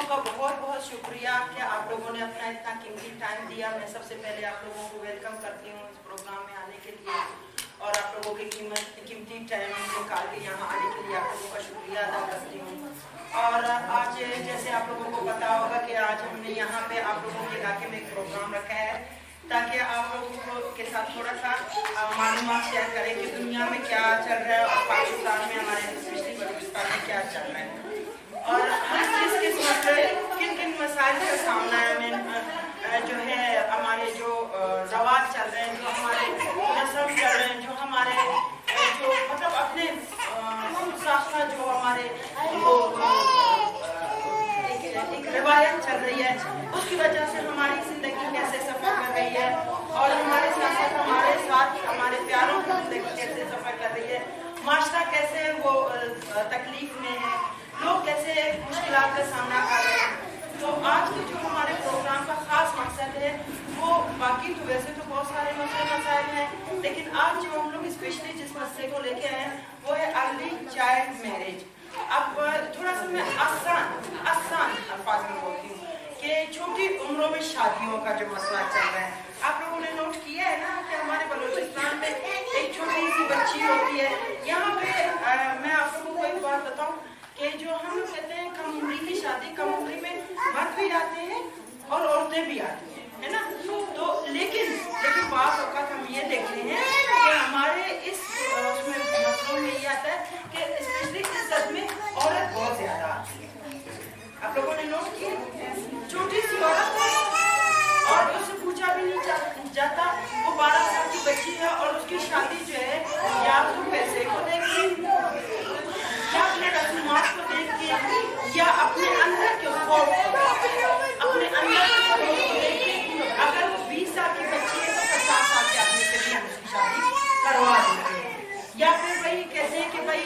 का बहुत बहुत शुक्रिया कि आप लोगों ने अपना इतना कीमती टाइम दिया। मैं सबसे पहले आप लोगों को वेलकम करती हूँ इस प्रोग्राम में आने के लिए, और आप लोगों के कीमती टाइम निकाल के यहाँ आने के लिए आप लोगों का शुक्रिया अदा करती हूँ। और आज जैसे आप लोगों को पता होगा कि आज हमने यहाँ पे आप लोगों के इलाके में एक प्रोग्राम रखा है ताकि आप लोगों के साथ थोड़ा सा मालूमात शेयर करें कि दुनिया में क्या चल रहा है और पाकिस्तान में, हमारे स्पेशली बलूचिस्तान में क्या चल रहा है और हर किस मसले, किन किन मसाइल का सामना है जो है, हमारे जो रवाज चल रहे हैं, जो हमारे रस्म चल रहे हैं, जो हमारे जो मतलब अपने साथ जो हमारे एक रिवायत चल रही है, उसकी वजह से हमारी जिंदगी कैसे सफर कर रही है और हमारे साथ हमारे प्यारों की जिंदगी कैसे सफर कर रही है, माशरा कैसे वो तकलीफ में है, लोग कैसे मुश्किलात का सामना कर रहे हैं। तो आज के जो हमारे प्रोग्राम का खास मकसद है वो, बाकी तो वैसे तो बहुत सारे मसाइल हैं, लेकिन आज जो हम लोग स्पेशली जिस मसले को लेके आए हैं वो है अर्ली चाइल्ड मैरिज। अब थोड़ा सा मैं आसान अल्फाज में बोलती हूँ कि छोटी उम्रों में शादियों का जो मसला चल रहा है, आप लोगों ने नोट किया है ना कि हमारे बलूचिस्तान में एक छोटी सी बच्ची होती है। यहाँ पे मैं आप लोगों को एक बात बताऊँ कि जो हम लोग कहते हैं कम उम्री की शादी, कम उम्री में मर्द भी आते हैं और औरतें भी आती हैं, है ना। तो लेकिन बात औकात हम ये देखते हैं कि हमारे इस उसमें मसलों में ये आता है कि स्पेशली इज्जत में औरत बहुत ज्यादा आती है। आप लोगों ने नोट किया, छोटी सी औरत है और उससे पूछा भी नहीं जाता, वो 12 साल की बच्ची है और उसकी शादी जो है या तो पैसे को देख के या अपने रस्मात को देख के या अपने अंदर के खौफ अपने अंदर के खौफ को देख के, अगर वो 20 साल की बच्ची है तो 50 साल के आदमी के लिए उसकी शादी करवा देते हैं। या फिर भाई कहते हैं कि भाई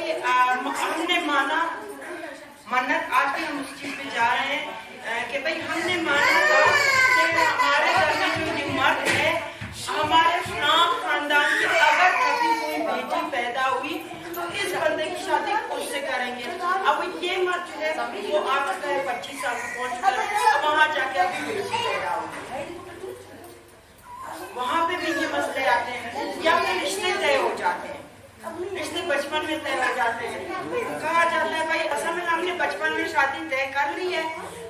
हमने माना मन्नत, आज भी हम उस चीज पे जा रहे हैं कि भाई हमने माना था कि हमारे घर में जो मर्द है, हमारे खानदान की अगर कभी कोई बेटी पैदा हुई तो इस बंदे की शादी उससे करेंगे। अब ये मर्द जो है वो आ चुका है 25 साल को पहुंच चुका है, वहां जाके अभी बेटी पैदा हुई, वहां पे भी ये मसले आते हैं। या फिर रिश्ते तय हो जाते हैं, रिश्ते बचपन में तय हो जाते हैं, कहा जाता है भाई असल में हमने बचपन में शादी तय कर ली है,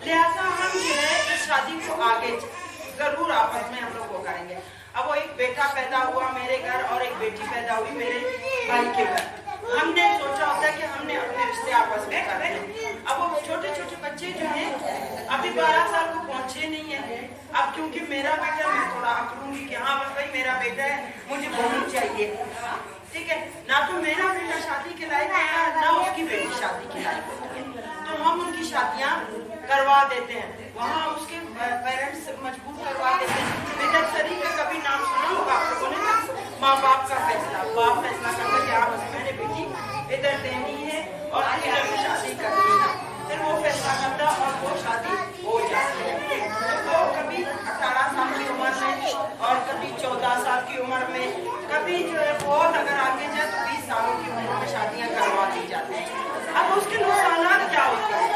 लिहाजा हम जो है इस शादी को आगे जरूर आपस में हम लोग वो करेंगे। अब वो एक बेटा पैदा हुआ मेरे घर और एक बेटी पैदा हुई मेरे भाई के घर, हमने सोचा होता है कि हमने अपने रिश्ते आपस में कर रहे। अब वो छोटे छोटे बच्चे जो हैं अभी 12 साल को पहुंचे नहीं है, अब क्योंकि मेरा बेटा, मैं थोड़ा अकड़ूंगी कि हाँ बस भाई मेरा बेटा है, मुझे बहू चाहिए, ठीक है, ना तो मेरा बेटा शादी के लायक है ना उसकी बेटी शादी के लायक होती है, तो हम उनकी शादियां करवा देते हैं, वहाँ उसके पेरेंट्स मजबूर करवा देते हैं। बेदखली का कभी नाम सुना होगा आप लोगों ने ना, माँ बाप का फैसला, बाप फैसला करता है आप मैंने बेटी इधर देनी है और इधर में शादी करनी है, फिर वो फैसला करता और वो शादी हो जाती है। तो कभी 18 साल की उम्र में और कभी 14 साल की उम्र में, कभी जो है बहुत अगर आगे जाए तो 20 सालों की उम्र में शादियां करवा दी जाती हैं। अब उसके नुकसान क्या होते हैं?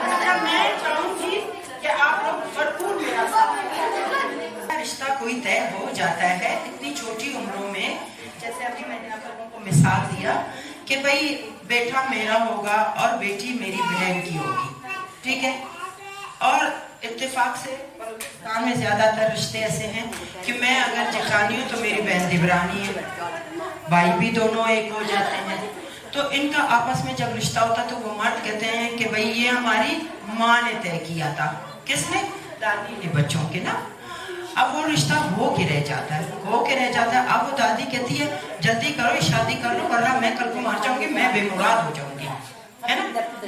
अच्छा, मैं चाहूंगी कि आप लोग भरपूर मेरा साथ। रिश्ता कोई तय हो जाता है इतनी छोटी उम्रों में, जैसे अभी मैंने आप लोगों को मिसाल दिया कि भाई बेटा मेरा होगा और बेटी मेरी बहन की होगी, ठीक है। और इत्तेफाक से बलूचिस्तान में ज्यादातर रिश्ते ऐसे हैं कि मैं अगर जेठानी हूँ तो मेरी बहन दिबरानी है, भाई भी दोनों एक हो जाते हैं। तो इनका आपस में जब रिश्ता होता तो वो मर्द कहते हैं कि भाई ये हमारी माँ ने तय किया था, किसने? दादी ने, बच्चों के ना। अब वो रिश्ता हो के रह जाता है, अब वो दादी कहती है जल्दी करो शादी कर लो वरना मैं कल को मर जाऊंगी, मैं बेमुराद हो जाऊंगी, है ना,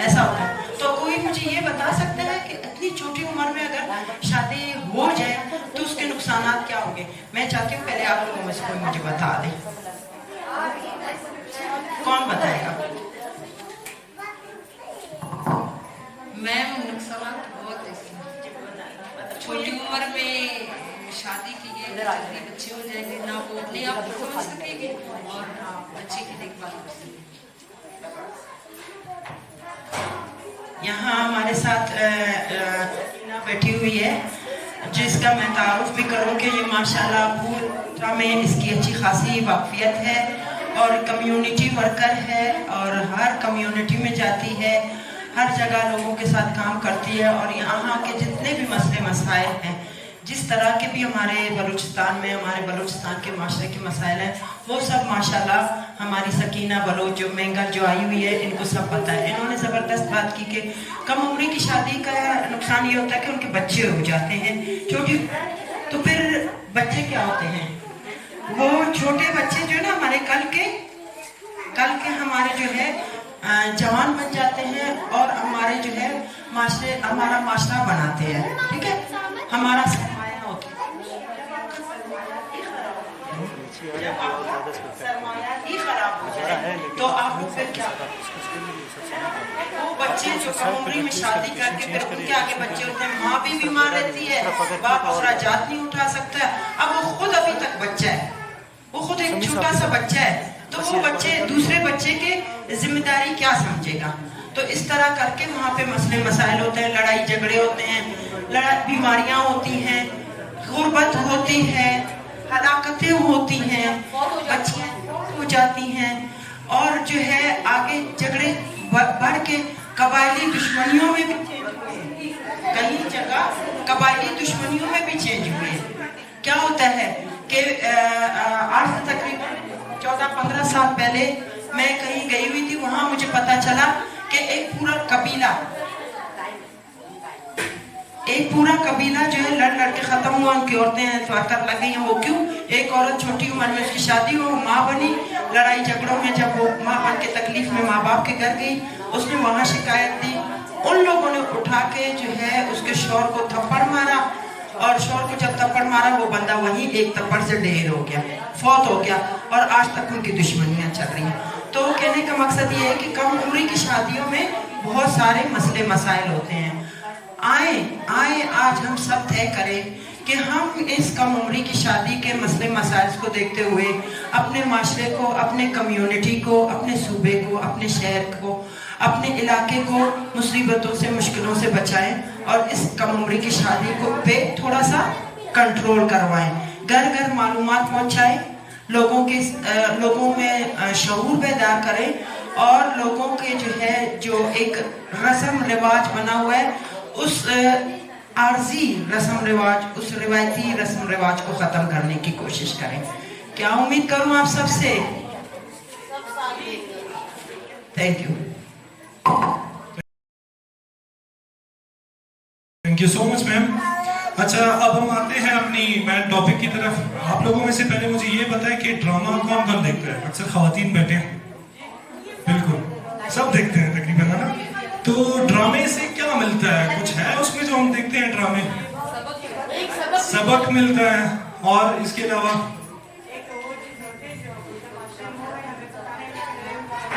ऐसा होता है। तो कोई मुझे ये बता सकता है कि इतनी छोटी उम्र में अगर शादी हो जाए तो उसके नुकसान क्या होंगे? मैं चाहती हूँ पहले आप लोगों में से कोई मुझे बता दे, कौन बताएगा? मैम, नुकसान बहुत है। छोटी उम्र में शादी की है, जल्दी बच्चे हो जाएंगे, ना वो अपने आप को समझ सकेंगे और ना बच्चे की देखभाल कर सकेंगे। यहाँ हमारे साथ सकीना बैठी हुई है, जिसका मैं तारुफ भी करूँ कि ये माशाल्लाह पूरा में इसकी अच्छी खासी वाकफियत है और कम्युनिटी वर्कर है और हर कम्युनिटी में जाती है, हर जगह लोगों के साथ काम करती है और यहाँ के जितने भी मसले मसाइल हैं, जिस तरह के भी हमारे बलूचिस्तान के माशरे के मसाइल हैं, वो सब माशाल्लाह हमारी सकीना बलोच जो मेंगल जो आई हुई है, इनको सब पता है। इन्होंने ज़बरदस्त बात की कि कम उम्री की शादी का नुकसान ये होता है कि उनके बच्चे हो जाते हैं छोटी, तो फिर बच्चे क्या होते हैं, वो छोटे बच्चे जो है ना हमारे कल के हमारे जो है जवान बन जाते हैं और हमारे जो है हमारा माशरा बनाते हैं, ठीक है, हमारा सरमाया होता है। सरमाया ही खराब हो जाए तो आप फिर क्या, वो बच्चे जो कम उम्री में शादी करके फिर उनके आगे बच्चे होते हैं, माँ भी बीमार रहती है, बाप अखराजात नहीं उठा सकता, अब वो खुद अभी तक बच्चा है, वो खुद एक छोटा सा बच्चा है, तो वो बच्चे दूसरे बच्चे के जिम्मेदारी क्या समझेगा। तो इस तरह करके वहाँ पे मसले मसाइल होते हैं, लड़ाई झगड़े होते हैं, बीमारियाँ होती हैं, गुर्बत होती है, हलाकतें होती हैं, बच्चियाँ हो जाती हैं और जो है आगे झगड़े बढ़ के कबायली दुश्मनियों में भी कई जगह कबायली दुश्मनियों में भी चेंज हुए। क्या होता है कि आज से तकरीबन 14-15 साल पहले मैं कहीं गई हुई थी, वहां मुझे पता चला कि एक पूरा कबीला जो है लड़ के खत्म हुआ, उनकी औरतें स्वातर लग गई हैं। वो क्यों? एक औरत छोटी उम्र में उसकी शादी हो, माँ बनी, लड़ाई झगड़ों में जब वो माँ बन के तकलीफ में माँ बाप के घर गई, उसने वहां शिकायत दी, उन लोगों ने उठा के जो है उसके शौहर को थप्पड़ मारा और शौहर को जब थप्पड़ मारा वो बंदा वहीं एक थप्पड़ से ढेर हो गया, फौत हो गया और आज तक उनकी दुश्मनियां चल रही हैं। तो कहने का मकसद ये है कि कम उम्री की शादियों में बहुत सारे मसले मसाइल होते हैं। आए आज हम सब तय करें कि हम इस कम उम्री की शादी के मसले मसाइल को देखते हुए अपने माशरे को, अपने कम्युनिटी को, अपने सूबे को, अपने शहर को, अपने इलाके को मुसीबतों से, मुश्किलों से बचाएं और इस कम उम्री की शादी को पे थोड़ा सा कंट्रोल करवाएं, घर घर मालूमात पहुंचाएं, लोगों में शऊर पैदा करें और लोगों के जो है जो एक रस्म रिवाज बना हुआ है उस आर्जी रस्म रिवाज, उस रिवायती रस्म रिवाज को खत्म करने की कोशिश करें। क्या उम्मीद करूं आप सबसे। Thank you. Thank you so much ma'am. अच्छा, अब हम आते हैं अपनी मेन टॉपिक की तरफ। आप लोगों में से पहले मुझे ये बताएं कि ड्रामा कौन कौन देखता है? अक्सर खवातीन बैठे हैं, बिल्कुल सब देखते हैं तकरीबन, है ना? तो ड्रामे से क्या मिलता है? कुछ है उसमें जो हम देखते हैं ड्रामे? सबक मिलता है। और इसके अलावा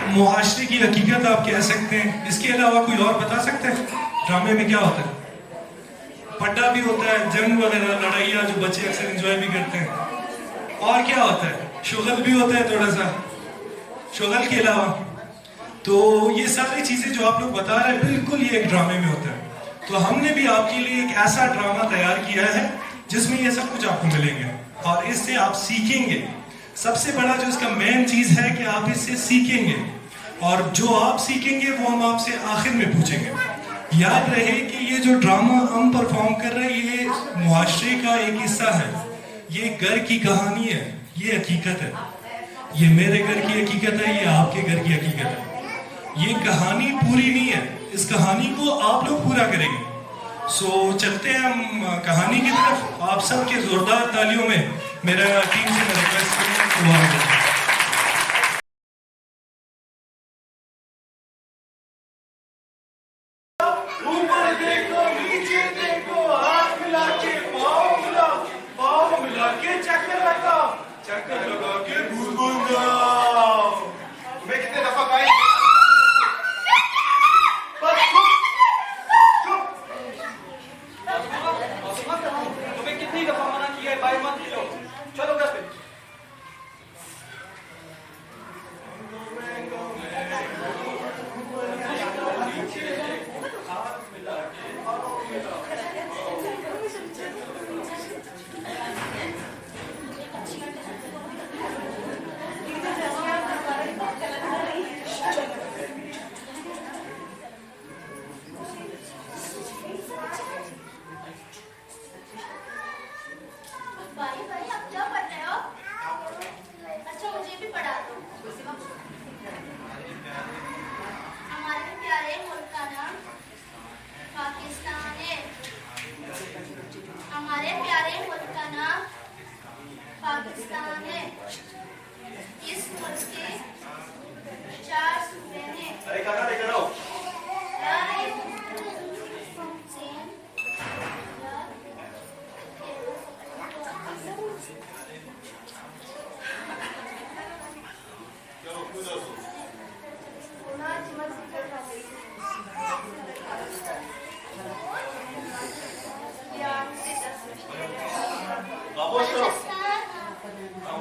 मुआशरे की हकीकत आप कह सकते हैं। इसके अलावा कोई और बता सकते हैं ड्रामे में क्या होता है? पड्डा भी होता है, जंग वगैरह, लड़ाइयाँ जो बच्चे अक्सर एंजॉय भी करते हैं। और क्या होता है? शुगल भी होता है थोड़ा सा। शुगल के अलावा तो ये सारी चीजें जो आप लोग बता रहे हैं बिल्कुल ये एक ड्रामे में होता है। तो हमने भी आपके लिए एक ऐसा ड्रामा तैयार किया है जिसमें ये सब कुछ आपको मिलेंगे और इससे आप सीखेंगे। सबसे बड़ा जो इसका मेन चीज है कि आप इससे सीखेंगे और जो आप सीखेंगे वो हम आपसे आखिर में पूछेंगे। याद रहे कि ये जो ड्रामा हम परफॉर्म कर रहे हैं ये मुआशरे का एक हिस्सा है, ये घर की कहानी है, ये हकीकत है, ये मेरे घर की हकीकत है, ये आपके घर की हकीकत है। ये कहानी पूरी नहीं है, इस कहानी को आप लोग पूरा करेंगे। सो चलते हैं हम कहानी की तरफ। आप सबके जोरदार तालियों में मेरा टीम से मैं रिक्वेस्ट करूंगा। चक्कर लगा के भूत बन जाओ। मैं कितने दफा गाई तुम्हें कितनी दफा मना किया है? बाई मत लो, चलो घर पे।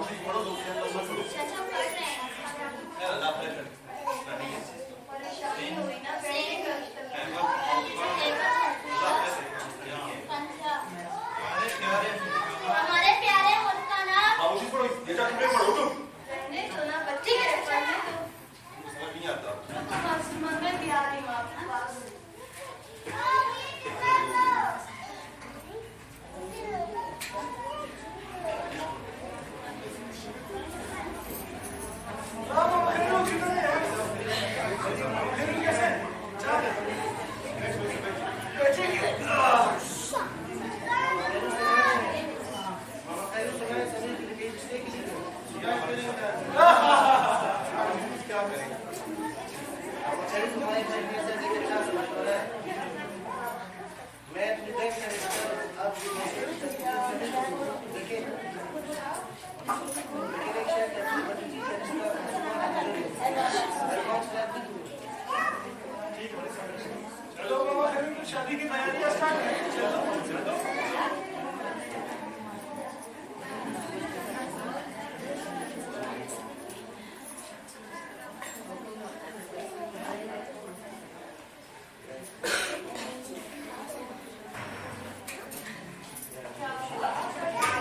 खामोशी पढ़ो लोग के अंदर मत करो। चाचा पढ़ रहे हैं। अल्लाह प्रेशर परेशानी हुई ना पेट हमारे प्यारे मुल्क का नाम खामोशी पढ़ो बेटा तुम्हें पढ़ो तुम पढ़ने तो ना बच्चे के पढ़ने तो समझ नहीं आता मन में प्यारी माँ के पास चलो मामा खैर शादी की तैयारियां स्टार्ट करें। चलो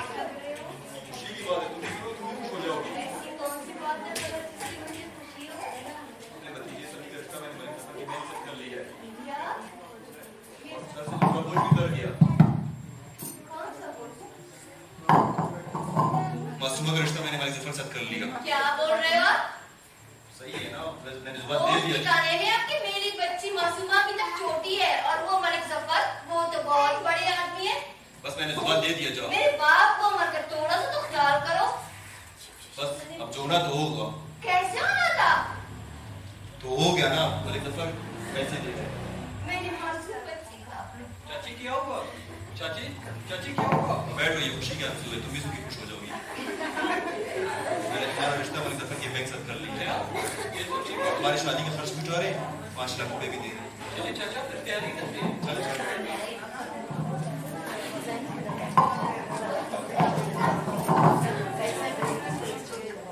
खुशी की बात है तुम खुश हो जाओगी ऐसी कौन सी बात है जिससे मुझे खुशी हो अपने भतीजे सभी का रिश्ता मैंने मलिक सफर की मेहनत कर ली है क्या और सर से जुड़ा बोझ भी उतर गया कौन सा बोल मासूमा का रिश्ता मैंने मलिक सफर साथ कर लिया क्या बोल रहे हो आप? सही है ना मैंने जुबान दे दिया ठिकाने में आपकी मेरी बच्ची मासूमा अभी तक छोटी है और वो मलिक जफर वो तो बहुत बड़े आदमी है बस मैंने जुबान दे दिया जाओ मेरे बाप को मरकर थोड़ा सा तो ख्याल करो बस अब जो होना तो होगा कैसे होना था तो हो गया ना मलिक सफर कैसे दे दे मेरी मासूम बच्ची का चाची क्या हुआ चाची चाची क्या हुआ बैठो ये खुशी के आंसू है तुम भी सुखी खुश हो जाओगी मैंने तुम्हारा रिश्ता मलिक सफर के बैंक साथ कर लिया हमारी शादी के खर्च भी उठा रहे 5 लाख रुपए भी दे रहे चलिए चाचा फिर तैयारी करते हैं चलो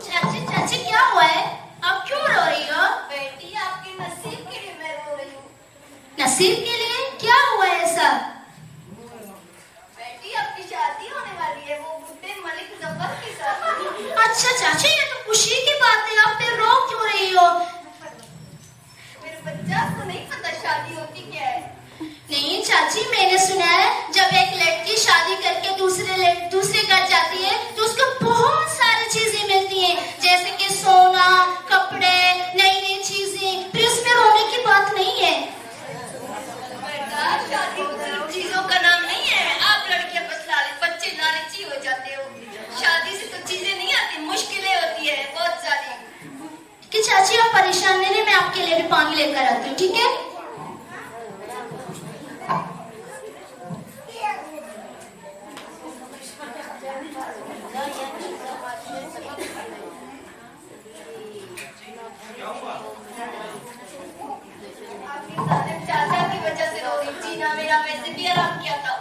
चाची चाची क्या हुआ है आप क्यों रो रही हो बेटी आपके नसीब के लिए मैं रो रही हूँ नसीब के लिए क्या हुआ ऐसा बेटी आपकी शादी होने वाली है वो बुड्ढे मलिक जफर के साथ अच्छा चाची ये तो खुशी की बात है आप फिर रो क्यों रही हो मेरे बच्चा को नहीं पता शादी होती क्या है नहीं चाची मैंने सुना है जब एक लड़की शादी करके दूसरे घर जाती है तो उसको बहुत सारी चीजें मिलती हैं जैसे कि सोना कपड़े नई नई चीजें फिर उसमें रोने की बात नहीं है बेटा शादी सिर्फ चीजों का नाम नहीं है आप लड़कियां बस बच्चे लालची हो जाते हो शादी से तो चीजें नहीं आती मुश्किलें होती है बहुत सारी कि चाची आप परेशान नहीं रहे मैं आपके लिए भी पानी लेकर आती हूँ ठीक है चाचा की वजह से रो रही जीना मेरा वैसे भी आराम किया था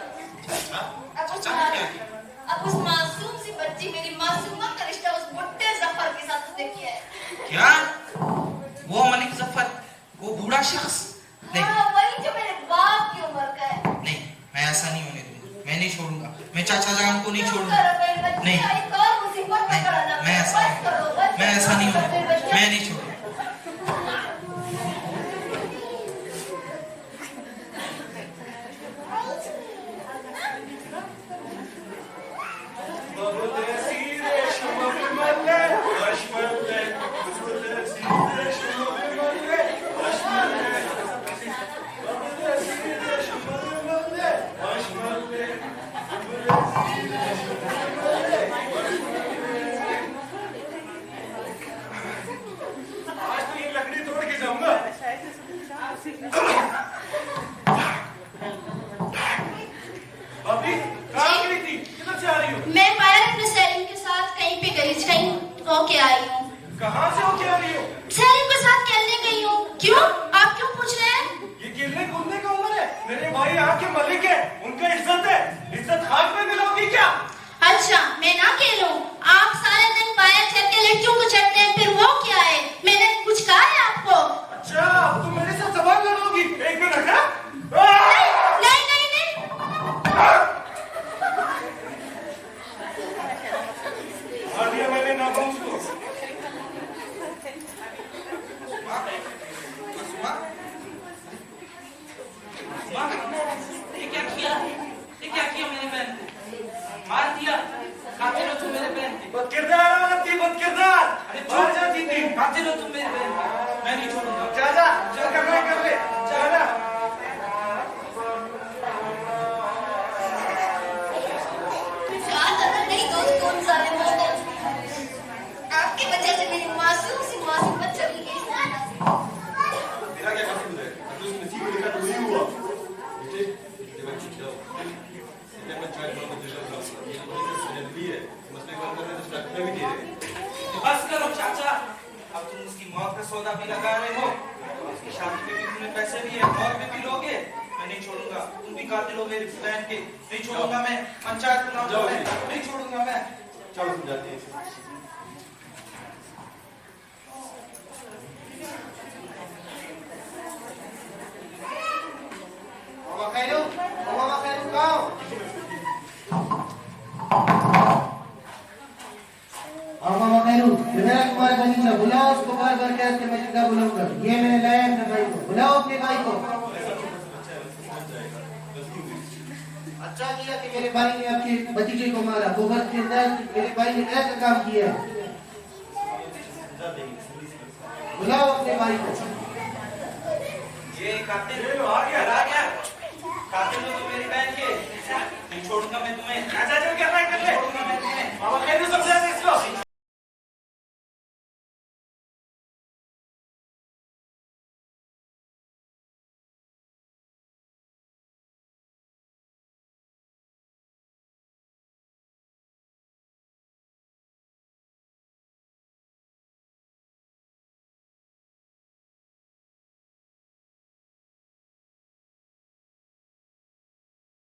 अब उस मासूम सी बच्ची मेरी मासूमा का रिश्ता उस बुड्ढे जफर के साथ उसने किया है क्या वो मलिक जफर वो बूढ़ा शख्स नहीं हाँ वही जो मेरे बाप की उम्र का है नहीं मैं ऐसा नहीं होने दूंगा मैं नहीं छोड़ूंगा मैं चाचा जान को नहीं क्यों छोड़ूंगा करो मेरे बच्चे नहीं। एक और मुसीबत में नहीं पड़ना मैं ऐसा बस करो, बस नहीं मैं ऐसा नहीं करो, होने मेरे दूंगा बच्चे। मैं नहीं छोड़ूंगा मैं बाहर अपने सैलिम के साथ कहीं पे गई कहीं होके आई हूँ कहाँ से हो क्या रही हो? सैलिम के साथ खेलने गई हूँ क्यों आप क्यों पूछ रहे हैं ये खेलने कूदने का उम्र है। मेरे भाई यहाँ के मलिक है, उनका इज्जत है। इज्जत खाक में मिलोगी क्या? अच्छा मैं ना खेलूं आप सारे दिन लड़कियों को चढ़ते हैं, फिर वो क्या है? मैंने कुछ कहा है आपको? अच्छा, अब तुम मेरे साथ सवाल लड़ोगी? एक मिनट हाँ? नहीं नहीं नहीं मार दिया मैंने नाकाम को। ये क्या किया? ये क्या किया मेरे बहन को? मार दिया? कातिल हो तुम मेरे बहन के। बदकिरदार औरत थी, बदकिरदार। अरे मार जाती थी। कातिल हो तुम मेरे बहन के। मैं नहीं छोड़ूंगा। जा जो करना है कर ले। जा ज्यादा नहीं दोस्त, कौन सा है वो? आपकी वजह से मेरी मासूम सी बच्ची चली गई ना। तेरा क्या कसूर है? अगर उसने नसीब में लिखा तो वही हुआ। बेटे, ये बच्ची क्या हो? ये बच्चा है, बहुत अच्छा लग रहा है। ये तो जल्दी है। मसले को हल करने तो डॉक्टर भी दे रहे। बस करो चाचा, अब तुम उसकी मौत का सौदा भी लगा रहे हो, उसकी शादी पे भी तुमने पैसे लिए, मौत पे भी लोगे। मैं नहीं छोड़ूंगा। तुम भी कातिल हो मेरी बहन के। नहीं छोड़ूंगा मैं। पंचायत को नाम जाओ। नहीं छोड़ूंगा मैं। चलो समझाते हैं। कुमार बनीचा बुलाओ उसको बार बार कह के मैं सीधा बुलाऊंगा। ये मैंने लाया अपने भाई को, बुलाओ अपने भाई को। अच्छा किया कि मेरे भाई ने आपके भतीजे को मारा, वो बस किरदार मेरे भाई ने ऐसा काम किया। बुलाओ अपने भाई को। ये कातिल आ गया कातिल हो तुम मेरी बहन के। नहीं छोड़ूंगा मैं तुम्हें। जा